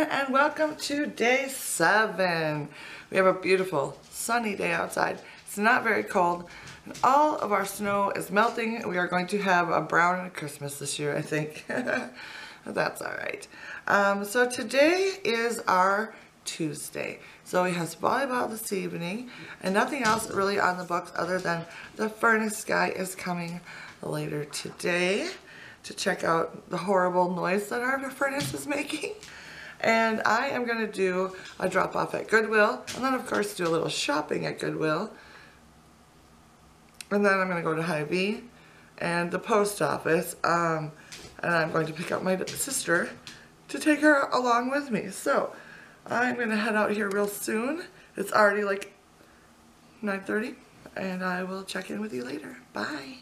And welcome to day 7. We have a beautiful sunny day outside. It's not very cold and all of our snow is melting. We are going to have a brown Christmas this year, I think. That's alright. So today is our Tuesday. Zoe has volleyball this evening and nothing else really on the books other than the furnace guy is coming later today to check out the horrible noise that our furnace is making. And I am going to do a drop off at Goodwill and then of course do a little shopping at Goodwill. And then I'm going to go to Hy-Vee and the post office and I'm going to pick up my sister to take her along with me. So I'm going to head out here real soon. It's already like 9:30 and I will check in with you later. Bye.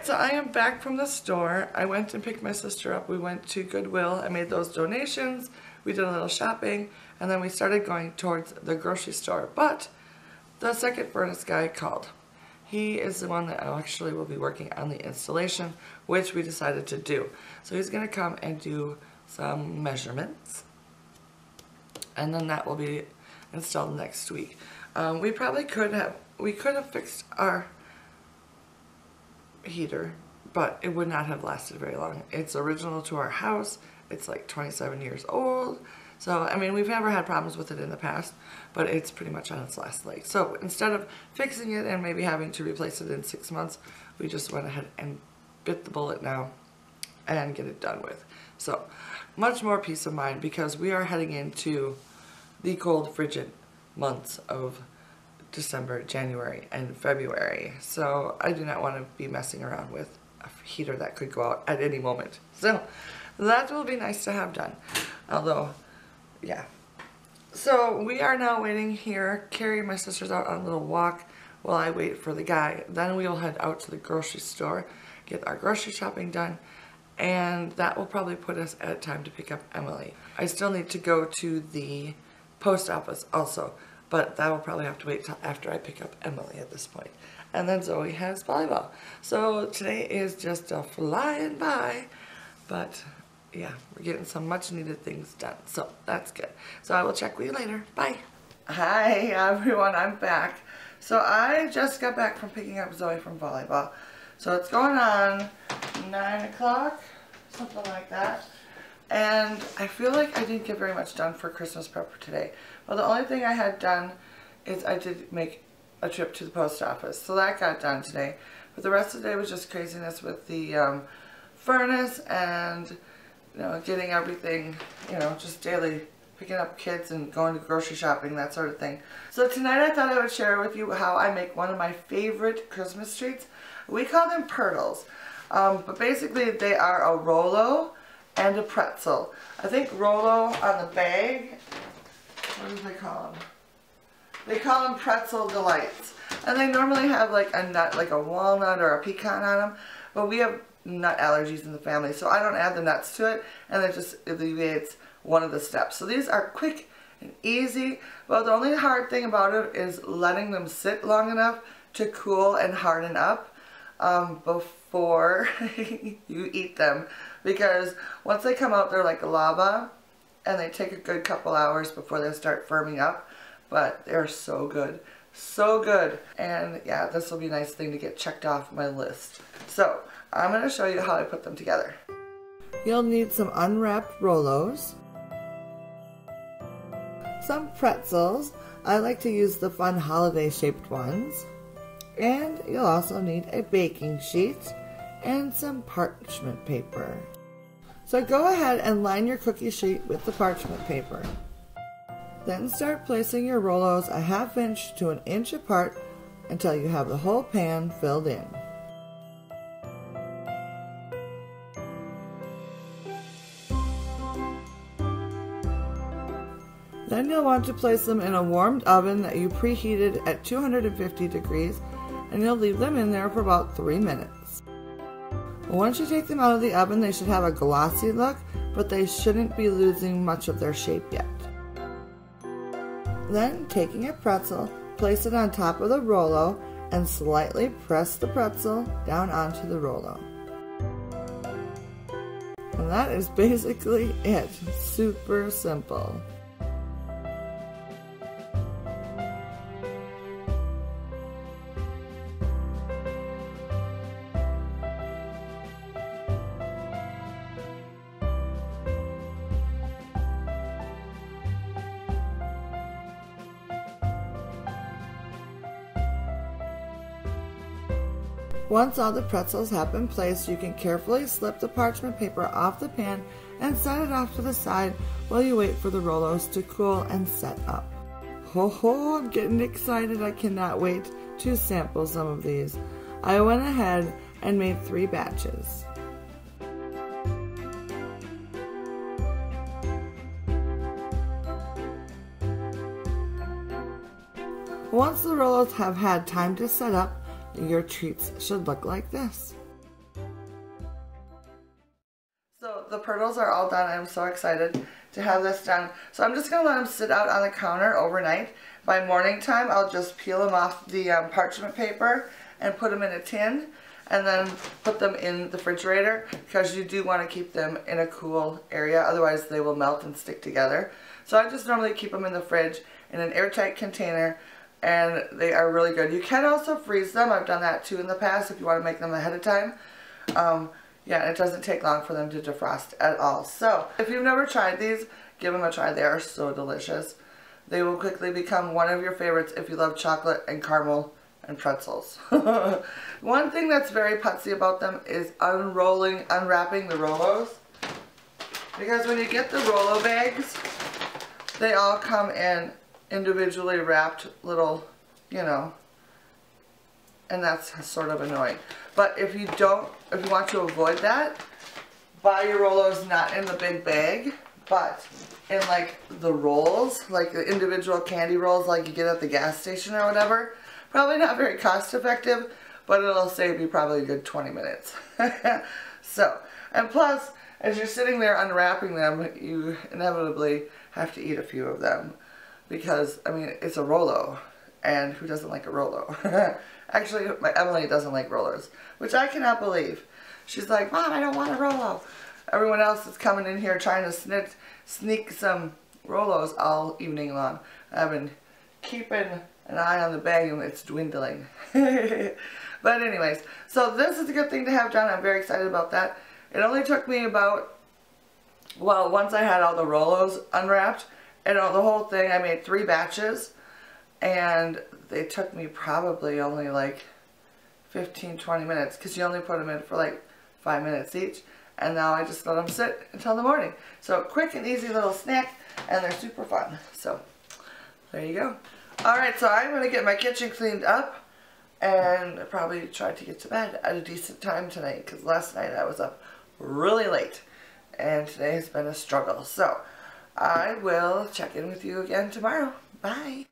So I am back from the store. I went and picked my sister up. We went to Goodwill. I made those donations. We did a little shopping and then we started going towards the grocery store. But the second furnace guy called. He is the one that actually will be working on the installation, which we decided to do. So he's going to come and do some measurements and then that will be installed next week. We could have fixed our heater, but it would not have lasted very long. It's original to our house. It's like 27 years old. So, I mean, we've never had problems with it in the past, but it's pretty much on its last leg. So instead of fixing it and maybe having to replace it in 6 months, we just went ahead and bit the bullet now and get it done with. So much more peace of mind because we are heading into the cold, frigid months of December, January, and February. So I do not want to be messing around with a heater that could go out at any moment. So that will be nice to have done. Although, yeah. So we are now waiting here. Carrie, my sister's out on a little walk while I wait for the guy. Then we will head out to the grocery store, get our grocery shopping done, and that will probably put us at time to pick up Emily. I still need to go to the post office also. but that will probably have to wait till after I pick up Emily at this point. And then Zoe has volleyball. So today is just a flying by, but yeah, we're getting some much needed things done. So that's good. So I will check with you later. Bye. Hi everyone, I'm back. So I just got back from picking up Zoe from volleyball. So it's going on 9 o'clock, something like that. And I feel like I didn't get very much done for Christmas prep for today. Well, the only thing I had done is I did make a trip to the post office. So that got done today. But the rest of the day was just craziness with the furnace and, you know, getting everything, you know, just daily picking up kids and going to grocery shopping, that sort of thing. So tonight I thought I would share with you how I make one of my favorite Christmas treats. We call them Pretzels. But basically they are a Rolo and a Pretzel. I think Rolo on the bag, what do they call them? They call them Pretzel Delights. And they normally have like a nut, like a walnut or a pecan on them. But we have nut allergies in the family, so I don't add the nuts to it, and it just alleviates one of the steps. So these are quick and easy. Well, the only hard thing about it is letting them sit long enough to cool and harden up before you eat them, because once they come out they're like lava and they take a good couple hours before they start firming up, but they're so good. So good. And yeah, this will be a nice thing to get checked off my list. So I'm going to show you how I put them together. You'll need some unwrapped Rolos, some pretzels. I like to use the fun holiday shaped ones. And you'll also need a baking sheet and some parchment paper. So go ahead and line your cookie sheet with the parchment paper. Then start placing your Rolos a ½ inch to an inch apart until you have the whole pan filled in. Then you'll want to place them in a warmed oven that you preheated at 250 degrees, and you'll leave them in there for about 3 minutes. Once you take them out of the oven, they should have a glossy look, but they shouldn't be losing much of their shape yet. Then, taking a pretzel, place it on top of the Rolo and slightly press the pretzel down onto the Rolo. And that is basically it. Super simple. Once all the pretzels have been placed, you can carefully slip the parchment paper off the pan and set it off to the side while you wait for the Rolos to cool and set up. Ho ho, I'm getting excited. I cannot wait to sample some of these. I went ahead and made 3 batches. Once the Rolos have had time to set up, your treats should look like this. So the Pretzels are all done. I'm so excited to have this done. So I'm just going to let them sit out on the counter overnight. By morning time, I'll just peel them off the parchment paper and put them in a tin, and then put them in the refrigerator, because you do want to keep them in a cool area, otherwise they will melt and stick together. So I just normally keep them in the fridge in an airtight container, and they are really good. You can also freeze them. I've done that too in the past if you want to make them ahead of time. Yeah, it doesn't take long for them to defrost at all. So if you've never tried these, give them a try. They are so delicious. They will quickly become one of your favorites if you love chocolate and caramel and pretzels. One thing that's very putsy about them is unwrapping the Rolos. Because when you get the Rolo bags, they all come in individually wrapped little, you know, and that's sort of annoying. But if you want to avoid that, buy your Rolos not in the big bag, but in like the rolls, like the individual candy rolls like you get at the gas station or whatever. Probably not very cost effective, but it'll save you probably a good 20 minutes. So, and plus, as you're sitting there unwrapping them, you inevitably have to eat a few of them. because, I mean, it's a Rolo, and who doesn't like a Rolo? Actually, my Emily doesn't like rollers, which I cannot believe. She's like, Mom, I don't want a Rolo. Everyone else is coming in here trying to sneak some Rolos all evening long. I've been keeping an eye on the bag and it's dwindling. But anyways, so this is a good thing to have done. I'm very excited about that. It only took me about, well, once I had all the Rolos unwrapped, and the whole thing, I made 3 batches, and they took me probably only like 15-20 minutes, because you only put them in for like 5 minutes each, and now I just let them sit until the morning. So quick and easy little snack, and they're super fun. So there you go. Alright, so I'm going to get my kitchen cleaned up and probably try to get to bed at a decent time tonight, because last night I was up really late and today has been a struggle. So I will check in with you again tomorrow. Bye.